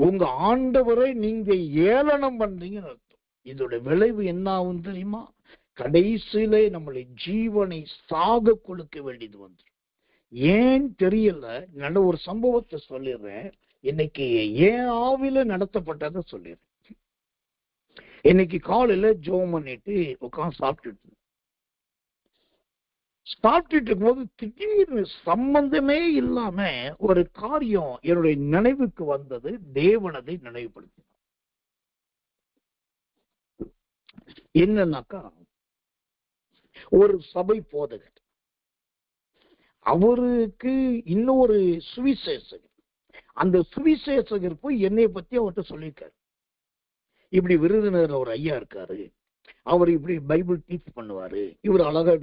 உங்க ஆண்டவரை நீங்க ஏளனம் பண்றீங்கன்னு அர்த்தம். இதோட விளைவு என்ன ஆகும் தெரியுமா? கடைசியில நம்மளை ஜீவனை சாக கொடுக்க வேண்டியது வந்து. ஏன் தெரியல. நல்ல ஒரு சம்பவத்தை சொல்லிடுறேன். இன்னைக்கு ஏன் ஆவில நடத்தப்பட்டதை சொல்லிடுறேன். இன்னைக்கு காலையில ஜெபம் பண்ணிட்டு உட்காந்து சாப்பிட்டுட்டு இருக்கும்போது திடீர்னு சம்பந்தமே இல்லாம ஒரு காரியம் என்னுடைய நினைவுக்கு வந்தது. தேவனதை நினைவுபடுத்தி என்னன்னாக்கா, ஒரு சபை போதகர், அவருக்கு இன்னொரு சுவிசேஷகர், அந்த சுவிசேஷகர் போய் என்னை பத்தி அவர்கிட்ட சொல்லியிருக்காரு. இப்படி விருதுநகர் ஒரு ஐயா இருக்காரு, அவர் இப்படி பைபிள் டீச் பண்ணுவாரு, இவர் அழகா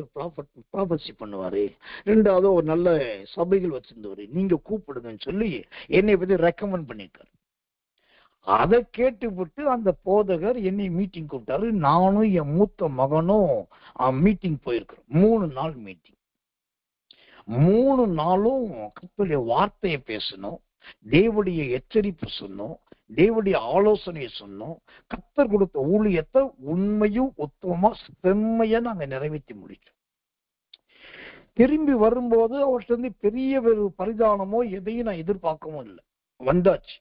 ப்ராபசி பண்ணுவாரு, 2வது ஒரு நல்ல சபைகள் வச்சிருந்தவரு, நீங்க கூப்பிடுங்கன்னு சொல்லி என்னை பத்தி ரெக்கமெண்ட் பண்ணிருக்காரு. அதை கேட்டுவிட்டு அந்த போதகர் என்னை மீட்டிங் கூப்பிட்டாரு. நானும் என் மூத்த மகனும் மீட்டிங் போயிருக்கிறோம். 3 நாள் மீட்டிங். 3 நாளும் கர்த்தருடைய வார்த்தையை பேசணும், தேவனுடைய எச்சரிப்பு சொன்னோம், தேவனுடைய ஆலோசனையை சொன்னோம். கர்த்தர் கொடுத்த ஊழியத்தை உண்மையும் உத்தமமா செம்மையா நாங்க நிறைவேற்றி முடிச்சோம். திரும்பி வரும்போது அவர்கிட்ட இருந்து பெரிய ஒரு பரிதானமோ எதையும் நான் எதிர்பார்க்கவும் இல்லை. வந்தாச்சு,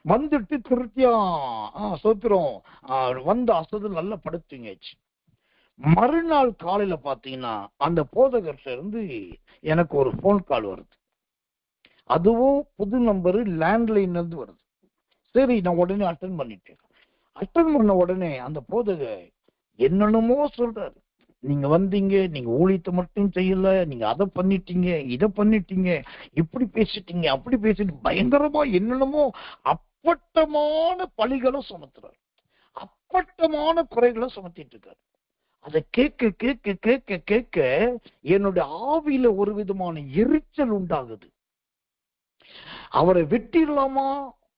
வந்துட்டு திருப்தியா சோத்திரம் வந்து அசது நல்லா படுத்துங்கச்சு. மறுநாள் காலையில பாத்தீங்கன்னா அந்த போதகர்கிட்ட இருந்து எனக்கு ஒரு போன் கால் வருது. அதுவும் புது நம்பரு, லேண்ட்லைன்ல இருந்து வருது. சரி, நான் உடனே அட்டன் பண்ணிட்டேன். அட்டன் பண்ண உடனே அந்த போதகர் என்னென்னமோ சொல்றாரு. நீங்க வந்தீங்க, நீங்க ஊழியத்தை மட்டும் செய்யல, நீங்க அதை பண்ணிட்டீங்க, இதை பண்ணிட்டீங்க, இப்படி பேசிட்டீங்க, அப்படி பேசிட்டு பயங்கரமா என்னென்னமோ அப்பட்டமான பழிகளை சுமத்துறாரு, அப்பட்டமான குறைகளை சுமத்திட்டு இருக்காரு. அதை கேட்க கேட்க கேட்க கேட்க என்னுடைய ஆவியில ஒரு விதமான எரிச்சல் உண்டாகுது. அவரை வெட்டிடலாமா,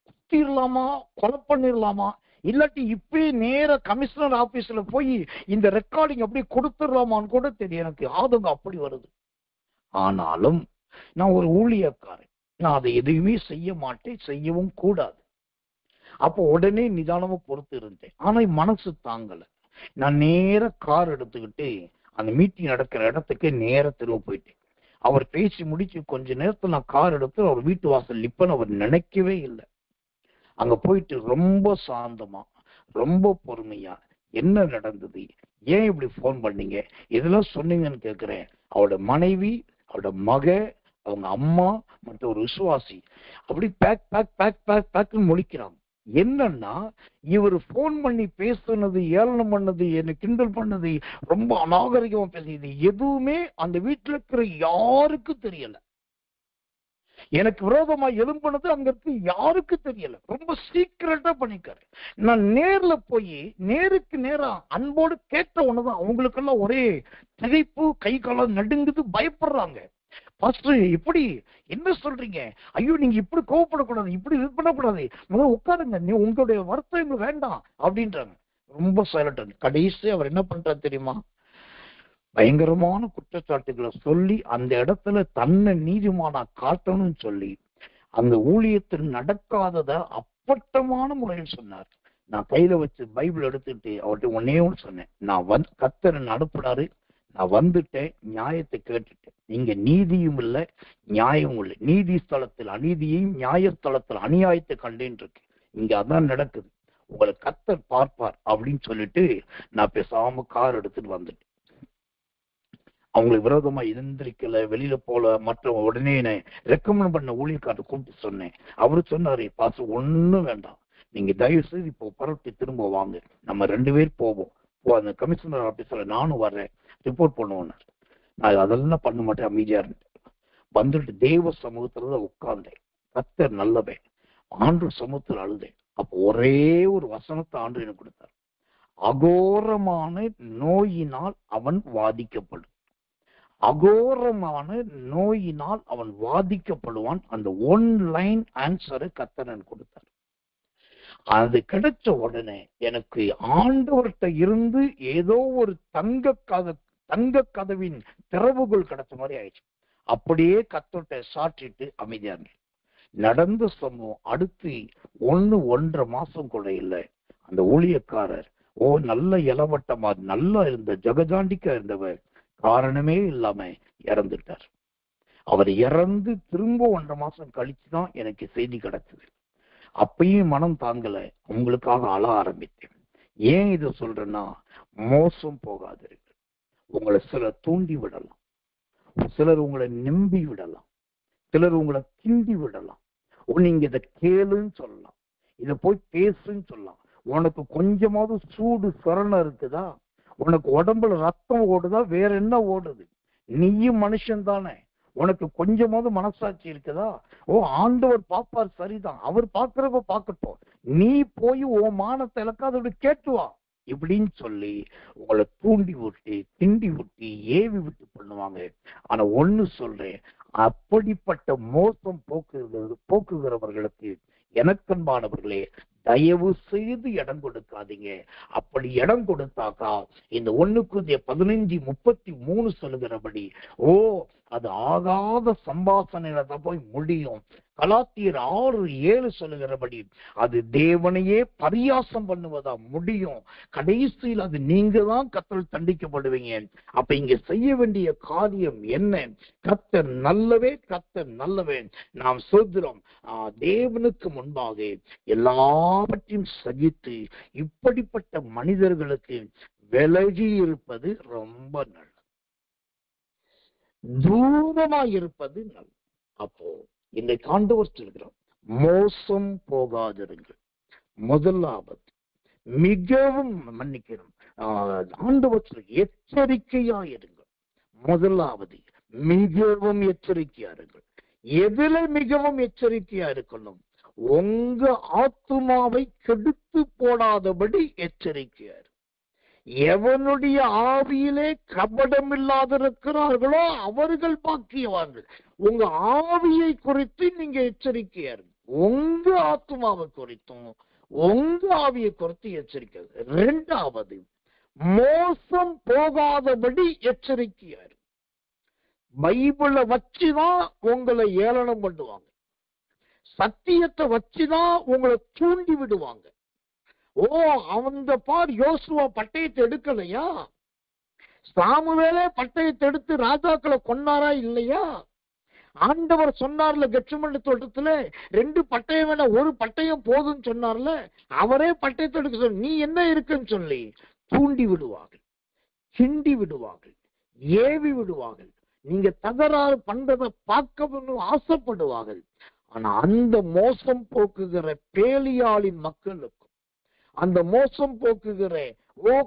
குத்திடலாமா, கொலை பண்ணிடலாமா, இல்லாட்டி இப்பயே நேர கமிஷனர் ஆபீஸ்ல போய் இந்த ரெக்கார்டிங் அப்படியே கொடுத்துடலாமான்னு கூட தெரியும். எனக்கு ஆதங்கம் அப்படி வருது. ஆனாலும் நான் ஒரு ஊழியக்காரன், நான் அதை எதுவுமே செய்ய மாட்டேன், செய்யவும் கூடாது. அப்போ உடனே நிதானமா பொறுத்து இருந்தேன். ஆனா மனசு தாங்கல. நான் நேர கார் எடுத்துக்கிட்டு அந்த மீட்டிங் நடக்கிற இடத்துக்கு நேர திரும்ப போயிட்டேன். அவர் பேசி முடிச்சு கொஞ்ச நேரத்துல நான் கார் எடுத்து அவர் வீட்டு வாசல் நிப்பன்னு அவர் நினைக்கவே இல்லை. அங்க போயிட்டு ரொம்ப சாந்தமா, ரொம்ப பொறுமையா, என்ன நடந்தது, ஏன் இப்படி போன் பண்ணீங்க, இதெல்லாம் சொன்னீங்கன்னு கேட்கிறேன். அவரோட மனைவி, அவரோட மக, அவங்க அம்மா மற்ற ஒரு விசுவாசி அப்படி பேக் பேக் பேக் பேக் பேக்னு முழிக்கிறாங்க. என்னன்னா, இவர் போன் பண்ணி பேசுனது, ஏளனம் பண்ணது, என்ன கிண்டல் பண்ணது, ரொம்ப அநாகரிகமா பேசியது எதுவுமே அந்த வீட்டுல இருக்கிற யாருக்கும் தெரியல. எனக்கு விரோதமா எழும்பினது அங்க இருக்கு யாருக்கு தெரியல. ரொம்ப சீக்கிரட்டா பண்ணிக்காரு. நான் நேர்ல போய் நேருக்கு நேரா அன்போடு கேட்ட உடனேதான் அவங்களுக்கெல்லாம் ஒரே திகைப்பு, கை காலம் நடுங்குது, பயப்படுறாங்க. பாஸ்டர் இப்படி என்ன சொல்றீங்க, ஐயோ நீங்க இப்படி கோவப்படக்கூடாது, இப்படி இது பண்ணக்கூடாது, முதல்ல உட்காருங்க, நீ உங்களுடைய வருத்தம் எங்களுக்கு வேண்டாம் அப்படின்றாங்க. ரொம்ப சைலண்ட். கடைசி அவர் என்ன பண்றாரு தெரியுமா? பயங்கரமான குற்றச்சாட்டுகளை சொல்லி அந்த இடத்துல தன்னை நீதிமானா காட்டணும்னு சொல்லி அந்த ஊழியத்தில் நடக்காதத அப்பட்டமான முறையில் சொன்னார். நான் கையில வச்சு பைபிள் எடுத்துட்டு அவர்கிட்ட ஒன்னே ஒன்று சொன்னேன், நான் கர்த்தர் என்ன அனுப்புனாரு, நான் வந்துட்டேன், நியாயத்தை கேட்டுட்டேன். இங்க நீதியும் இல்லை நியாயமும் இல்லை. நீதி ஸ்தலத்தில் அநீதியையும் நியாயஸ்தலத்தில் அநியாயத்தை கண்டேன் இருக்கு. இங்க அதான் நடக்குது. உங்களை கர்த்தர் பார்ப்பார் அப்படின்னு சொல்லிட்டு நான் பேசாம கார் எடுத்துட்டு வந்துட்டேன். அவங்களுக்கு விரோதமா எந்திரிக்கல, வெளியில போல. மற்ற உடனே ரெக்கமெண்ட் பண்ண ஊழியக்காரரை கூப்பிட்டு சொன்னேன். அவரு சொன்னாரு, பாச ஒண்ணும் வேண்டாம், நீங்க தயவு செய்து இப்போ புறப்பட்டு திரும்ப வாங்க, நம்ம 2 பேர் போவோம். அந்த கமிஷனர் ஆபீஸ்ல நானும் வர்றேன், ரிப்போர்ட் பண்ணுவோம். நான் அதெல்லாம் பண்ண மாட்டேன், அமைதியா இருந்தேன். வந்துட்டு தேவ சமூகத்துலதான் உட்கார்ந்தேன். கர்த்தர் நல்லவன், ஆண்டு சமூகத்தில் அழுதேன். அப்போ ஒரே ஒரு வசனத்தை ஆண்டு எனக்கு கொடுத்தார், அகோரமான நோயினால் அவன் வாதிக்கப்படும், அகோரமான நோயினால் அவன் வாதிக்கப்படுவான். அந்த 1 லைன் ஆன்சரை கர்த்தர் கொடுத்தார். அது கிடைச்ச உடனே எனக்கு ஆண்டவர்கிட்ட இருந்து ஏதோ ஒரு தங்க கதவின் திறவுகள் கிடைச்ச மாதிரி ஆயிடுச்சு. அப்படியே கர்த்தர்கிட்ட சாற்றிட்டு அமைதியா இருந்தேன். நடந்த சம்பவம் அடுத்து 1.5 மாசம் கூட இல்லை. அந்த ஊழியக்காரர் நல்ல இளவட்டமா நல்லா இருந்த ஜெகஜாண்டிக்கா இருந்தவர் காரணமே இல்லாம இறந்துட்டார். அவர் இறந்து திரும்ப 1.5 மாசம் கழிச்சுதான் எனக்கு செய்தி கிடைச்சது. அப்பயும் மனம் தாங்கல, உங்களுக்காக அழ ஆரம்பித்தேன். ஏன் இதை சொல்றேன்னா, மோசம் போகாதீர்கள். உங்களை சிலர் தூண்டி விடலாம், சிலர் உங்களை நம்பி விடலாம், சிலர் உங்களை கிண்டி விடலாம். நீங்க இதை கேளுன்னு சொல்லலாம், இதை போய் பேசுன்னு சொல்லலாம். உனக்கு கொஞ்சமாவது சூடு சொரணம் இருக்குதா, உனக்கு உடம்புல ரத்தம் ஓடுதா, வேற என்ன ஓடுது, நீயும் மனுஷன் தானே, உனக்கு கொஞ்சமாவது மனசாட்சி இருக்குதா, ஆண்டவர் பாப்பார், சரிதான், அவர் பாக்குறப்ப பாக்கட்டும், நீ போய் மானத்தை இழக்காத கேட்டுவா இப்படின்னு சொல்லி உங்களை தூண்டி விட்டு கிண்டி விட்டு ஏவி விட்டு பண்ணுவாங்க. ஆனா ஒண்ணு சொல்றேன், அப்படிப்பட்ட மோசம் போக்குகிறவர்களுக்கு எனக்கன்பானவர்களே, தயவு செய்து இடம் கொடுக்காதீங்க. அப்படி இடம் கொடுத்தாக்கா இந்த 1 Corinthians 15:33 சொல்லுகிறபடி அது ஆகாத சம்பாஷணையில தான் போய் முடியும். கலாத்தியர் 6:7 சொல்லுகிறபடி அது தேவனையே பரியாசம் பண்ணுவதா முடியும். கடைசியில் அது நீங்க தான் கர்த்தர் தண்டிக்கப்படுவீங்க. அப்ப இங்க செய்ய வேண்டிய காரியம் என்ன? கர்த்தர் நல்லவே, கர்த்தர் நல்லவே. நாம் சொல்கிறோம், தேவனுக்கு முன்பாக எல்லாவற்றையும் சகித்து இப்படிப்பட்ட மனிதர்களுக்கு விலகி இருப்பது ரொம்ப நல்லது, தூரமா இருப்பது நல்லது. அப்போ இந்த ஆண்டவர் சொல்கிறோம், மோசம் போகாதிருங்கள். முதலாவது மிகவும் மன்னிக்கணும், ஆண்டவர் எச்சரிக்கையா இருங்கள். முதலாவது மிகவும் எச்சரிக்கையா இருங்கள். எதுல மிகவும் எச்சரிக்கையா இருக்கணும்? உங்க ஆத்துமாவை கெடுத்து போடாதபடி எச்சரிக்கையா இருக்கு. எவனுடைய ஆவியிலே கபடம் இல்லாதிருக்கிறார்களோ அவர்கள் பாக்கியவான்கள். உங்க ஆவியை குறித்து நீங்க எச்சரிக்கையா இருக்கு. உங்க ஆத்துமாவை குறித்தும் உங்க ஆவியை குறித்து எச்சரிக்கை. 2வது, மோசம் போகாதபடி எச்சரிக்கையா இருக்கு. பைபிளை வச்சுதான் உங்களை ஏளனம் பண்ணுவாங்க, சத்தியத்தை வச்சுதான் உங்களை தூண்டி விடுவாங்க. அந்த பார் யோசுவா பட்டயத்தை எடுக்கலையா, சாமுவேலே பட்டயத்தை எடுத்து ராஜாக்களை கொன்னாரா இல்லையா? ஆண்டவர் சொன்னார்ல கெட்செமனே தோட்டத்துல 2 பட்டயம் வேணா, 1 பட்டயம் போதும்னு சொன்னார்ல, அவரே பட்டயத்தை எடுக்க சொன்ன. நீ என்ன இருக்குன்னு சொல்லி தூண்டி விடுவார்கள், கிண்டி விடுவார்கள், ஏவி விடுவார்கள். நீங்க தகராறு பண்றதை பார்க்க ஆசைப்படுவார்கள். ஆனா அந்த மோசம் போக்குகிற பேலியாளின் மக்களுக்கும், அந்த மோசம் போக்குகிற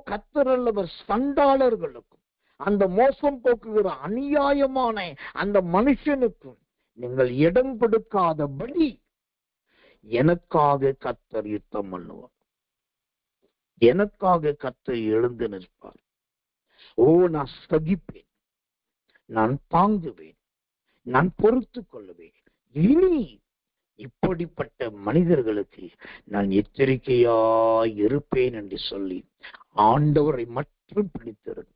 கர்த்தரல்லவர் சண்டாளர்களுக்கும், அந்த மோசம் போக்குகிற அநியாயமான அந்த மனுஷனுக்கும் நீங்கள் இடம் கொடுக்காதபடி எனக்காக கர்த்தர் யுத்தம் பண்ணுவார், எனக்காக கர்த்தர் எழுந்து நிற்பார். நான் சகிப்பேன், நான் தாங்குவேன், நான் பொறுத்து கொள்ளுவேன். இனி இப்படிப்பட்ட மனிதர்களுக்கு நான் எச்சரிக்கையாய் இருப்பேன் என்று சொல்லி ஆண்டவரை மட்டும் பிடித்திருங்க,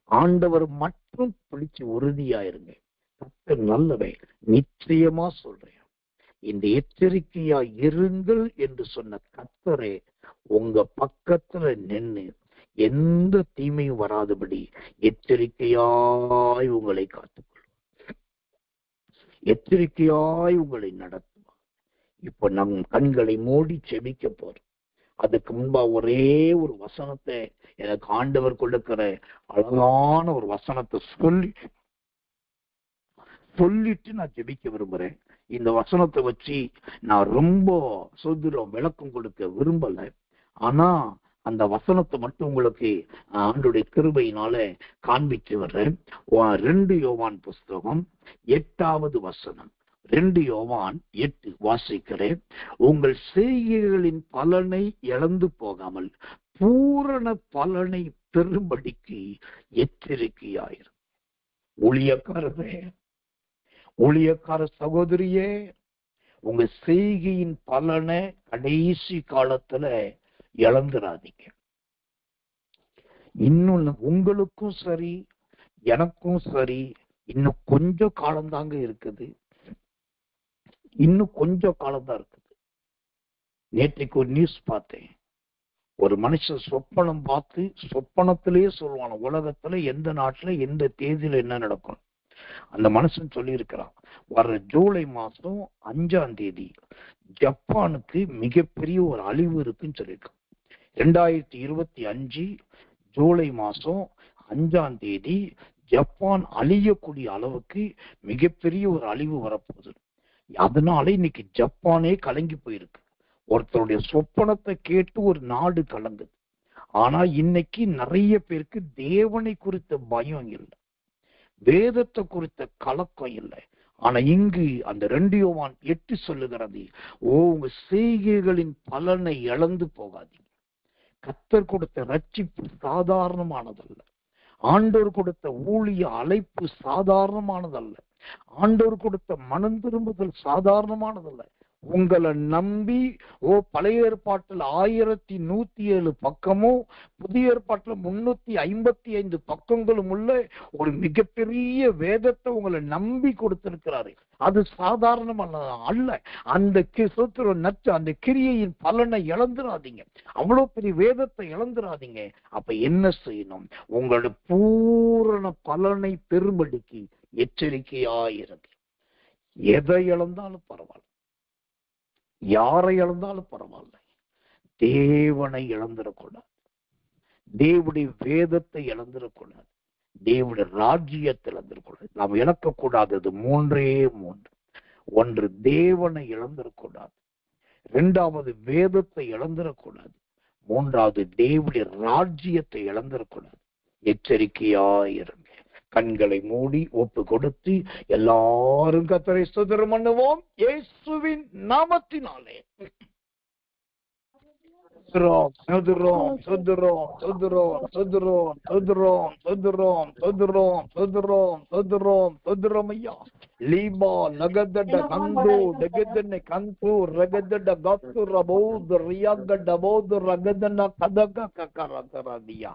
ஆண்டவர் மட்டும் பிடிச்சு உறுதியாயிருங்க. கர்த்தர் நல்லவை. நிச்சயமா சொல்றேன், இந்த எச்சரிக்கையா இருங்கள் என்று சொன்ன கர்த்தரே உங்க பக்கத்துல நின்று எந்த தீமையும் வராதபடி எச்சரிக்கையாய் உங்களை காத்துக்கொள்ளும், எச்சரிக்கையாய் உங்களை நடத்துவார். இப்ப நம் கண்களை மூடி செபிக்க போறோம். அதுக்கு முன்பா ஒரே ஒரு வசனத்தை, எனக்கு ஆண்டவர் கொடுக்கிற அழகான ஒரு வசனத்தை சொல்லிட்டு நான் ஜெபிக்க விரும்புறேன். இந்த வசனத்தை வச்சு நான் ரொம்ப விளக்கம் கொடுக்க விரும்பல. ஆனா அந்த வசனத்தை மட்டும் உங்களுக்கு ஆண்டுடைய கிருபையினால காண்பிச்சு வர்றேன். 2 யோவான் புஸ்தகம் 8வது வசனம், 2 யோவான் 8 வாசிக்கிறேன். உங்கள் செய்கைகளின் பலனை இழந்து போகாமல் பூரண பலனை பெறும்படிக்கு எச்சரிக்கையாயிரும். ஊழியக்கார சகோதரியே, உங்க செய்கையின் பலனை கடைசி காலத்துல இழந்துடாதீங்க. இன்னொன்னு, உங்களுக்கும் சரி எனக்கும் சரி இன்னும் கொஞ்சம் காலம்தாங்க இருக்குது. இன்னும் கொஞ்சம் காலம்தான் இருக்குது. நேற்றைக்கு ஒரு நியூஸ் பார்த்தேன். ஒரு மனுஷன் சொப்பனம் பார்த்து சொப்பனத்திலேயே சொல்லுவான உலகத்துல எந்த நாட்டுல எந்த தேதியில என்ன நடக்கும். அந்த மனுஷன் சொல்லி இருக்கிறான், வர்ற ஜூலை மாசம் 5ஆம் தேதி ஜப்பானுக்கு மிகப்பெரிய ஒரு அழிவு இருக்குன்னு சொல்லியிருக்கான். 2025 ஜூலை மாசம் 5ஆம் தேதி ஜப்பான் அழியக்கூடிய அளவுக்கு மிகப்பெரிய ஒரு அழிவு வரப்போகுது. அதனால இன்னைக்கு ஜப்பானே கலங்கி போயிருக்கு. ஒருத்தருடைய சொப்பனத்தை கேட்டு ஒரு நாடு கலங்குது. ஆனா இன்னைக்கு நிறைய பேருக்கு தேவனை குறித்த பயம் இல்லை, வேதத்தை குறித்த கலக்கம் இல்லை. ஆனா இங்கு அந்த 2 யோவான் 8 சொல்லுகிறது, உங்க செய்கைகளின் பலனை இழந்து போகாதீங்க. கர்த்தர் கொடுத்த ரட்சிப்பு சாதாரணமானதல்ல. ஆண்டவர் கொடுத்த ஊழிய அழைப்பு சாதாரணமானதல்ல. ஆண்டவர் கொடுத்த மனம் திரும்புதல் சாதாரணமானதல்ல. உங்களை நம்பி பழைய ஏற்பாட்டில் 1107 பக்கமும் புதிய ஏற்பாட்டில் 355 பக்கங்களும் உள்ள ஒரு மிகப்பெரிய வேதத்தை உங்களை நம்பி கொடுத்திருக்கிறாரு. அது சாதாரணமான அல்ல. அந்த அந்த கிரியையின் பலனை இழந்துடாதீங்க. அவ்வளவு பெரிய வேதத்தை இழந்துடாதீங்க. அப்ப என்ன செய்யணும்? உங்களோட பூரண பலனை பெறும்படிக்கு எச்சரிக்கையாயிருக்கு. எதை இழந்தாலும் பரவாயில்ல, யாரை இழந்தாலும் பரவாயில்ல, தேவனை இழந்துடக்கூடாது, தேவனுடைய வேதத்தை இழந்துடக்கூடாது, தேவனுடைய ராஜ்யத்தை இழந்துடக்கூடாது. நாம் இழக்கக்கூடாதது 3. ஒன்று, தேவனை இழந்துடக்கூடாது. 2வது, வேதத்தை இழந்துடக்கூடாது. 3வது, தேவனுடைய ராஜ்யத்தை இழந்துடக்கூடாது. எச்சரிக்கையாயிருங்க. கண்களை மூடி ஒப்பு கொடுத்து எல்லாரும் கர்த்தரை ஸ்தோத்திரம் பண்ணுவோம். இயேசுவின் நாமத்தினாலே லீபா நகதட கந்து டெகதன கந்து ரகதட கத்து ரபோது ரியாகட போது ரகதன கதக கக்கரதரதியா.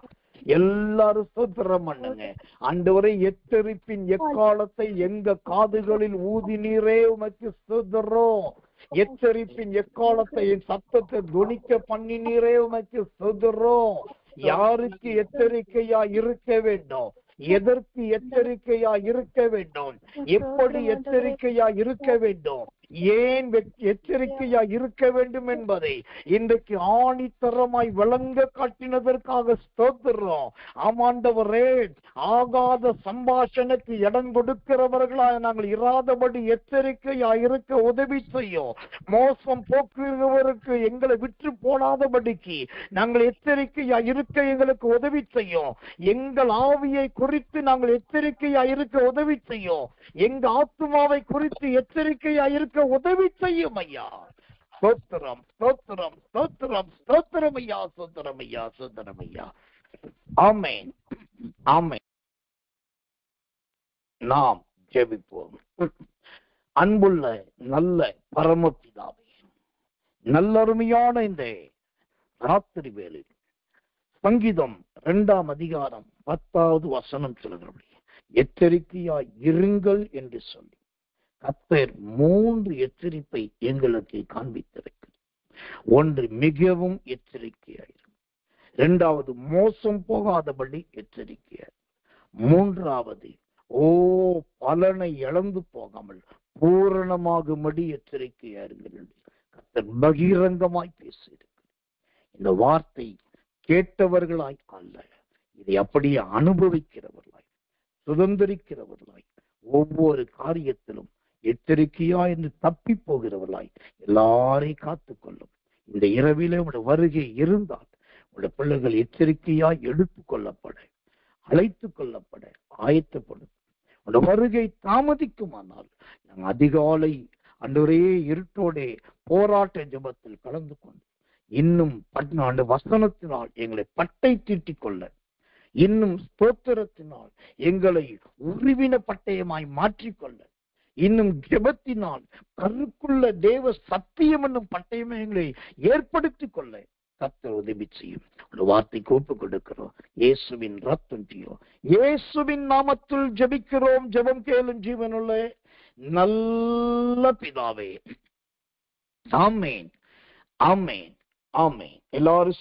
எல்லாரும் ஸ்தோத்திரம் பண்ணுங்க. ஆண்டவரே, எச்சரிப்பின் எக்காலத்தை எங்க காதுகளில் ஊதி நீரே உமக்கு ஸ்தோத்திரம். எச்சரிப்பின் எக்காலத்தை என் சத்தத்தை துணிக்க பண்ணி நீரே உமக்கு ஸ்தோத்திரம். யாருக்கு எச்சரிக்கையா இருக்க வேண்டும்? எதற்கு எச்சரிக்கையா இருக்க வேண்டும்? எப்படி எச்சரிக்கையா இருக்க வேண்டும்? ஏன் எச்சரிக்கையா இருக்க வேண்டும் என்பதை இன்றைக்கு ஆணித்தரமாய் விளங்க காட்டினதற்காக ஸ்தோத்திரம். ஆமாண்டவரே, ஆகாத சம்பாஷணைக்கு இடம் கொடுக்கிறவர்களாய் நாங்கள் இராதபடி எச்சரிக்கையா இருக்க உதவி செய்யும். மோசம் போக்குகிறவருக்கு எங்களை விற்று போடாதபடிக்கு நாங்கள் எச்சரிக்கையா இருக்க எங்களுக்கு உதவி செய்யும். எங்கள் ஆவியை குறித்து நாங்கள் எச்சரிக்கையா இருக்க உதவி செய்யும். எங்க ஆத்துமாவை குறித்து எச்சரிக்கையா இருக்க உதவி செய்யும் ஐயா. ஸ்தோத்திரம், ஸ்தோத்திரம், ஸ்தோத்திரம், ஸ்தோத்திரம் ஐயா, ஸ்தோத்திரம் ஐயா, ஸ்தோத்திரம் ஐயா. ஆமென், ஆமென். நாம் ஜெபிப்போம். அன்புள்ள நல்ல பரமபிதாவே, நல்லருமையான இந்த ராத்திரி வேளையில் சங்கீதம் 2ஆம் அதிகாரம் 10வது வசனம் சொல்கிறது, எச்சரிக்கையாய் இருங்கள் என்று சொல்லி கர்த்தர் 3 எச்சரிப்பை எங்களுக்கு காண்பித்திருக்கு. ஒன்று, மிகவும் எச்சரிக்கையாயிரும். இரண்டாவது, மோசம் போகாதபடி எச்சரிக்கையாயிரும். மூன்றாவது, பலனை இழந்து போகாமல் பூரணமாகும்படி எச்சரிக்கையாயிருங்கள். கர்த்தர் பகிரங்கமாய் பேசியிருக்கிறார். இந்த வார்த்தை கேட்டவர்களாய் அல்ல, இதை அப்படியே அனுபவிக்கிறவர்களாய், சுதந்திரிக்கிறவர்களாய், ஒவ்வொரு காரியத்திலும் எச்சரிக்கையா என்று தப்பி போகிறவர்களாய் எல்லாரையும் காத்துக்கொள்ளும். இந்த இரவிலே உடைய வருகை இருந்தால் உடைய பிள்ளைகள் எச்சரிக்கையாய் எடுத்துக் கொள்ளப்பட, அழைத்துக் கொள்ளப்பட ஆயத்தப்படும். உடைய வருகை தாமதிக்குமானால் நாங்கள் அதிகாலை அன்றே இருட்டோடே போராட்ட ஜெபத்தில் கலந்து கொண்டு இன்னும் 14 வசனத்தினால் எங்களை பட்டை தீட்டிக் கொள்ள, இன்னும் ஸ்தோத்திரத்தினால் எங்களை உருவின பட்டயமாய் மாற்றிக்கொள்ள, இன்னும் ஜெபத்தினால் கருக்குள்ள தேவ சத்தியம் என்னும் பட்டயமே எங்களை ஏற்படுத்திக் கொள்ள கர்த்தர் உதவி செய்யும். ஒரு வார்த்தைக்கு ஒப்புக் கொடுக்கிறோம். இயேசுவின் ரத்தத்தியோ இயேசுவின் நாமத்தில் ஜெபிக்கிறோம். ஜெபம் கேளும் ஜீவனுள்ள நல்ல பிதாவே. ஆமென், ஆமென், ஆமென். எல்லாரும்